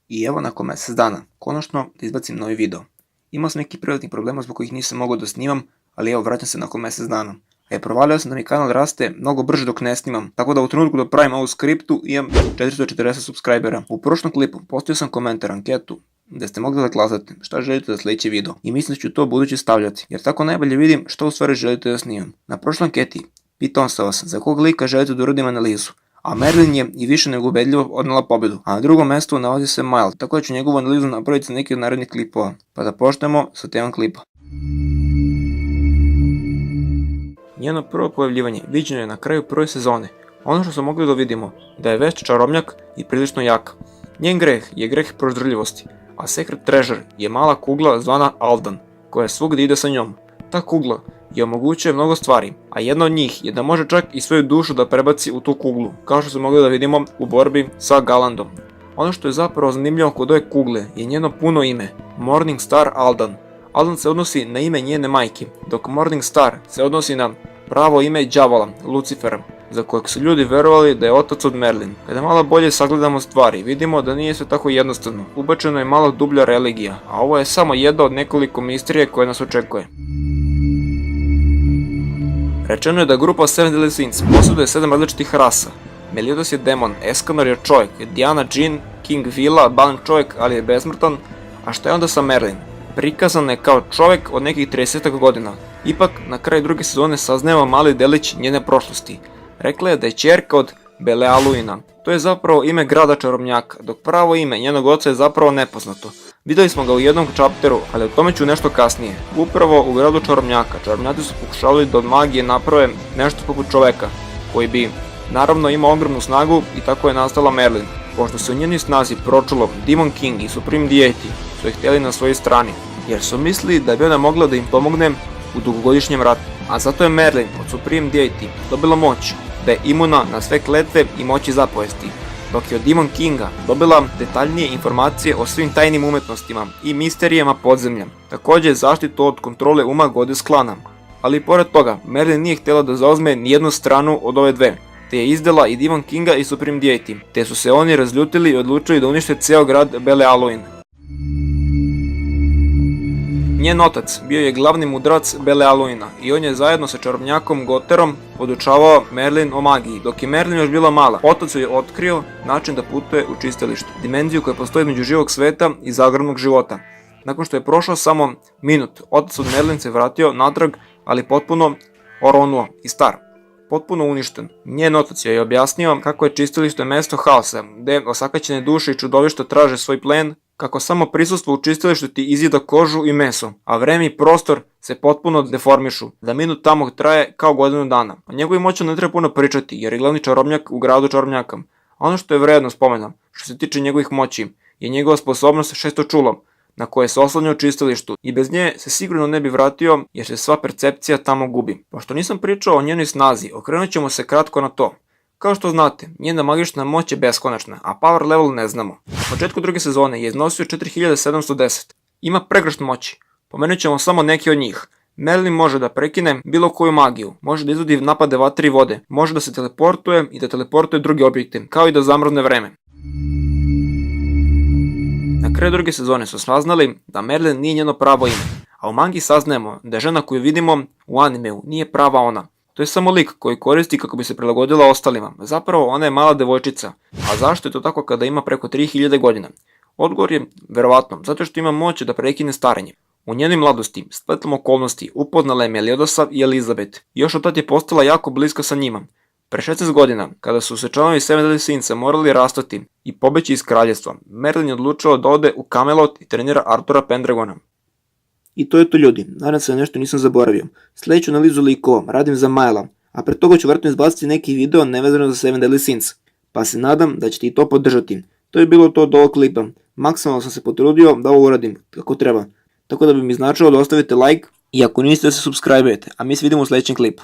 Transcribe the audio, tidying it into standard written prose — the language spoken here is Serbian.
I evo nakon mjesec dana, konačno da izbacim novi video. Imao sam neki privatnih problema zbog kojih nisam mogao da snimam, ali evo vraćam se nakon mjesec dana. Provalio sam da mi kanal raste mnogo brže dok ne snimam, tako da u trenutku da pravim ovu skriptu imam 440 subscribera. U prošlom klipu postavio sam komentar, anketu, gde ste mogli da glasate šta želite da sljedeći video i mislim da ću to budući stavljati, jer tako najbolje vidim što u stvari želite da snimam. Na prošloj anketi pitao sam vas za kog lika želite da uradim analizu, a Merlin je i više nego ubedljivo odnela pobedu, a na drugom mjestu nalazi se Miles, tako da ću njegovu analizu napraviti za neki od narednih klipova. Pa da počnemo sa temom klipa. Njeno prvo pojavljivanje viđeno je na kraju prve sezone. Ono što smo mogli da vidimo da je vešt čarobnjak i prilično jak. Njen greh je greh proždrljivosti, a Secret Treasure je mala kugla zvana Aldan, koja svugdje ide sa njom. Ta kugla je omogućuje mnogo stvari, a jedna od njih je da može čak i svoju dušu da prebaci u tu kuglu, kao što smo mogli da vidimo u borbi sa Galandom. Ono što je zapravo zanimljivo kod ove kugle je njeno puno ime, Morning Star Aldan. Aldan se odnosi na ime njene majke, dok Morning Star se odnosi na pravo ime đavola, Lucifera, za kojeg su ljudi verovali da je otac od Merlin. Kada malo bolje sagledamo stvari, vidimo da nije sve tako jednostavno. Ubačena je malo dublja religija, a ovo je samo jedna od nekoliko misterije koje nas očekuje. Rečeno je da grupa Seven Deadly Sins posjeduje 7 različitih rasa. Meliodas je demon, Escanor je čovjek, Diana džin, King Vila, Balan čovjek, ali je besmrtan, a šta je onda sa Merlin? Prikazan je kao čovjek od nekih 30 godina. Ipak, na kraju druge sezone saznajemo mali delić njene prošlosti. Rekla je da je ćerka od Belealuina. To je zapravo ime grada čarobnjaka, dok pravo ime njenog oca je zapravo nepoznato. Vidjeli smo ga u jednom chapteru, ali o tome ću nešto kasnije. Upravo u gradu čarobnjaka, čarobnjaci su pokušavali da od magije naprave nešto poput čoveka, koji bi naravno imao ogromnu snagu i tako je nastala Merlin. Pošto se u njenoj snazi pročulo Demon King i Supreme Deity su je htjeli na svojoj strani, jer su mislili da bi ona mogla da im pomogne u dugogodišnjem ratu. A zato je Merlin od Supreme Deity dobila moć da je imuna na sve kletve i moći zapovesti, dok je od Demon Kinga dobila detaljnije informacije o svim tajnim umetnostima i misterijama podzemlja, također zaštitu od kontrole uma Goddess klana. Ali pored toga, Merlin nije htjela da zauzme nijednu stranu od ove dve, te je izdala i Demon Kinga i Supreme Deity, te su se oni razljutili i odlučili da unište ceo grad Belealuin. Njen otac bio je glavni mudrac Belealuina i on je zajedno sa čarobnjakom Goterom podučavao Merlin o magiji. Dok je Merlin još bila mala, otac joj je otkrio način da putuje u čistilište, dimenziju koja postoji među živog sveta i zagradnog života. Nakon što je prošao samo minut, otac od Merlin se vratio natrag, ali potpuno oronuo i star, potpuno uništen. Njen otac joj je objasnio kako je čistilište mesto haosa, gde osakaćene duše i čudovišta traže svoj plen, kako samo prisustvo u čistilištu ti izjeda kožu i meso, a vreme i prostor se potpuno deformišu, da minut tamo traje kao godinu dana. O njegovim moćama ne treba puno pričati, jer je glavni čarobnjak u gradu čarobnjaka. Ono što je vredno spomena, što se tiče njegovih moći, je njegova sposobnost šestočulom, na koje se oslanja u čistilištu, i bez nje se sigurno ne bi vratio, jer se sva percepcija tamo gubi. Pošto nisam pričao o njenoj snazi, okrenut ćemo se kratko na to. Kao što znate, njena magična moć je beskonačna, a power level ne znamo. Na početku druge sezone je iznosio 4710. Ima pregršt moći. Pomenut ćemo samo neke od njih. Merlin može da prekine bilo koju magiju, može da izvodi napade vatre i vode, može da se teleportuje i da teleportuje druge objekte, kao i da zamrzne vreme. Na kraju druge sezone su saznali da Merlin nije njeno pravo ime, a u mangi saznajemo da žena koju vidimo u animeu nije prava ona. To je samo lik koji koristi kako bi se prilagodila ostalima. Zapravo ona je mala devojčica. A zašto je to tako kada ima preko 3000 godina? Odgovor je verovatno zato što ima moć da prekine starenje. U njenoj mladosti, spletom okolnosti, upoznala je Meliodasa i Elizabeth. Još od tada je postala jako bliska sa njima. Pre 16 godina, kada su se članovi Seven Deadly Sinsa morali rastati i pobeći iz kraljevstva, Merlin je odlučio da ode u Camelot i trenira Artura Pendragona. I to je to ljudi, nadam se da nešto nisam zaboravio. Sljedeću analizu likova radim za Maela, a pre toga ću vjerojatno izbaciti neki video nevezano za Seven Deadly Sins, pa se nadam da ćete i to podržati. To je bilo to od ovog klipa, maksimalno sam se potrudio da ovo uradim kako treba, tako da bi mi značilo da ostavite like i ako niste da se subscribe-ujete, a mi se vidimo u sljedećem klipu.